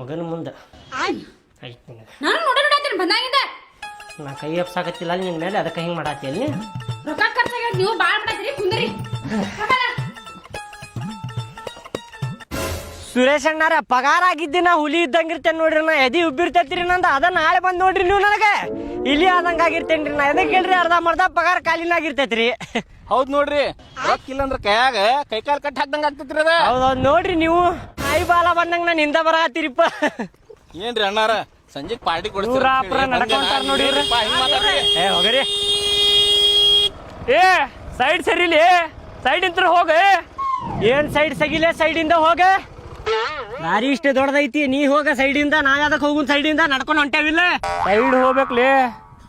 ಮಗನ ಮುಂದೆ ಆಯ್ತು ನಾನು ನೋಡೋಣ ಬಂದಾಗಿಂದ ನಾ ಕೈ ಎಪ್ಸಾಕತ್ತಿಲ್ಲ ನಿನ್ನ ಮೇಲೆ ಅದಕ್ಕೆ ಹಿಂಗೆ ಮಾಡತ್ತಿ ಅಲ್ಲಿ ರೊಕ್ಕ ಖರ್ಚಾಗ ನೀವು ಬಾಳ್ ಮಾಡತ್ತೀರಿ ಕುಂದ್ರಿ ಸುರೇಶ್ ಅಣ್ಣಾರ ಪಗಾರ ಆಗಿದ್ದಿ ನಾ ಹುಲಿ ಇದ್ದಂಗಿರ್ತೇನೆ ನೋಡ್ರಿ ನಾ ಎದಿ ಉಬ್ಬಿರ್ತೈತ್ರಿ ನಂದ ಅದ ನಾಳೆ ಬಂದ್ ನೋಡ್ರಿ ನೀವು ನನಗೆ ಇಲ್ಲಿ ಆದಂಗ ಆಗಿರ್ತೇನ್ರಿ ನಾ ಎದಕ್ಕೆ ಹೇಳ್ರಿ ಅರ್ಧ ಪಗಾರ ಕಾಲಿನಾಗಿರ್ತೈತ್ರಿ ಹೌದ್ ನೋಡ್ರಿ ರೊಕ್ಕಿಲ್ಲ ಅಂದ್ರ ಕೈಯಾಗ ಕೈ ಕಾಲ್ ಕಟ್ ಹಾಕ್ದಂಗ ಆಗ್ತೈತ್ರಿ ಅದ ಹೌದೌದು ನೋಡ್ರಿ ನೀವು ನಾಯಿ ಬಾಲ ಬಂದಂಗ ನಾನು ಹಿಂದ ಬರತ್ತೀರಿಪ್ಪ ಏನ್ರಿ ಅಣ್ಣಾರ ಸಂಜೆಗ್ ಪಾರ್ಟಿ ಊರಾಪ್ರ ನಡ್ಕೊಂತಾರ ನೋಡಿವ್ರಿ ಏ ಹೋಗ್ರಿ ಏ ಸೈಡ್ ಸರಿಲಿ ಸೈಡ್ ಇಂತ್ರ ಹೋಗ ಏನ್ ಸೈಡ್ ಸಗಿಲೆ ಸೈಡಿಂದ ಹೋಗ ದಾರಿ ಇಷ್ಟ ದೊಡ್ಡದೈತಿ ನೀ ಹೋಗ ಸೈಡಿಂದ ನಾ ಯಾವ್ದಕ್ ಹೋಗುನ್ ಸೈಡಿಂದ ನಡ್ಕೊಂಡು ಹೊಂಟೇವಿಲ್ಲ ಸೈಡ್ ಹೋಗ್ಬೇಕ್ಲಿ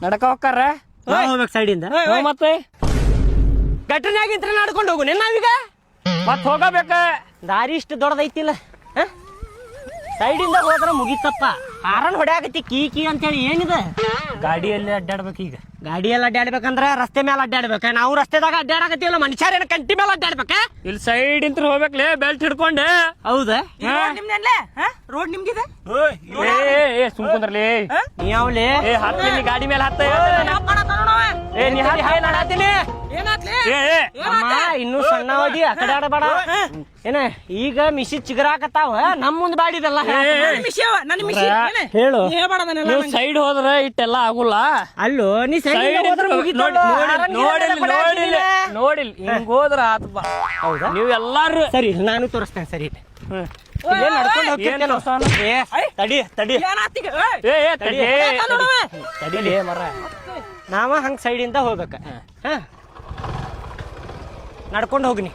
ನಡಕ ಹೋಗ್ತಾರ ಹೋಗ್ಬೇಕು ಸೈಡಿಂದ ಮತ್ತೆ ಘಟನೆಯಾಗಿಂತ್ರ ನಡ್ಕೊಂಡು ಹೋಗು ನಾವೀಗ ಮತ್ ಹೋಗಬೇಕ ದಾರಿ ಇಷ್ಟ ದೊಡ್ಡದೈತಿಲ್ಲ ಸೈಡಿಂದ ಹೋದ್ರ ಮುಗಿತಪ್ಪ ಹಾರನ್ ಹೊಡ್ಯಾಕತಿ ಕೀ ಅಂತೇಳಿ ಏನಿದೆ ಗಾಡಿಯಲ್ಲಿ ಅಡ್ಡಾಡ್ಬೇಕು ಈಗ ಗಾಡಿಯಲ್ಲಿ ಅಡ್ಡಾಡ್ಬೇಕಂದ್ರ ರಸ್ತೆ ಮೇಲೆ ಅಡ್ಡಾಡ್ಬೇಕ ನಾವು ರಸ್ತೆದಾಗ ಅಡ್ಡಾಡಕತ್ತಿಲ್ಲ ಮನುಷ್ಯರೇನ ಕಂಟಿ ಮೇಲೆ ಅಡ್ಡಾಡ್ಬೇಕ ಇಲ್ಲಿ ಸೈಡ್ ಇಂತ್ರ ಹೋಗ್ಬೇಕ್ಲಿ ಬೆಲ್ಟ್ ಹಿಡ್ಕೊಂಡೆ ಹೌದಾ ರೋಡ್ ನಿಮ್ಗಿದೆ ಏ ಸುಮ್ಕುಂದ್ರಲಿ ಯಾವ್ಲಿ ಏ ಹತ್ತೀನಿ ಗಾಡಿ ಮೇಲೆ ಹತ್ತ ಏ ನೀ ಹಾತೀನಿ ಅಮ್ಮ ಇನ್ನೂ ಸಣ್ಣವದಿ ಆ ಕಡೆ ಆಡಬೇಡ ಏನ ಈಗ ಮಿಸಿ ಚಿಗರಾಕತ್ತಾವ ನಮ್ ಮುಂದ್ ಬಾಡಿದಲ್ಲ ಹೇಳು ನೀವು ಸೈಡ್ ಹೋದ್ರ ಇಟ್ಟೆಲ್ಲ ಆಗುಲ್ಲ ಅಲ್ಲೋ ನೀ ಸೈಡ್ ನೋಡಿಲ್ ಹಿಂಗ್ ಹೋದ್ರ ಆತಪ್ಪ ಹೌದಾ ನೀವ್ ಎಲ್ಲಾರು ಸರಿ ನಾನು ತೋರಿಸ್ತೇನೆ ಸರಿ ನಡ್ಕೊಂಡು ಹೋಗ್ತಿರ್ತೇನೆ ತಡಿ ತಡಿ ತಡಿಲಿ ಮರ ನಾವ ಹಂಗ ಸೈಡಿಂದ ಹೋಗ್ಬೇಕ ನಡ್ಕೊಂಡು ಹೋಗ್ನಿ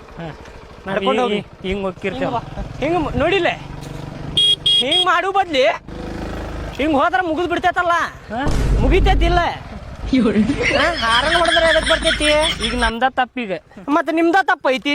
ನಡ್ಕೊಂಡು ಹೋಗಿ ಹಿಂಗ್ ಹೋಗಿರ್ತೇವ ಹಿಂಗ ನೋಡಿಲ್ಲ ಹಿಂಗ್ ಮಾಡು ಬದ್ಲಿ ಹಿಂಗ್ ಹೋದ್ರ ಮುಗಿದ್ ಬಿಡ್ತೈತಲ್ಲ ಮುಗಿತೈತಿಲ್ಲ ಹಾರನ್ ಹೊಡೆದ್ರೆ ಎದಕ್ ಬರ್ತೈತಿ ಈಗ ನಮ್ದ ತಪ್ಪೀಗ ಮತ್ತೆ ನಿಮ್ದ ತಪ್ಪೈತಿ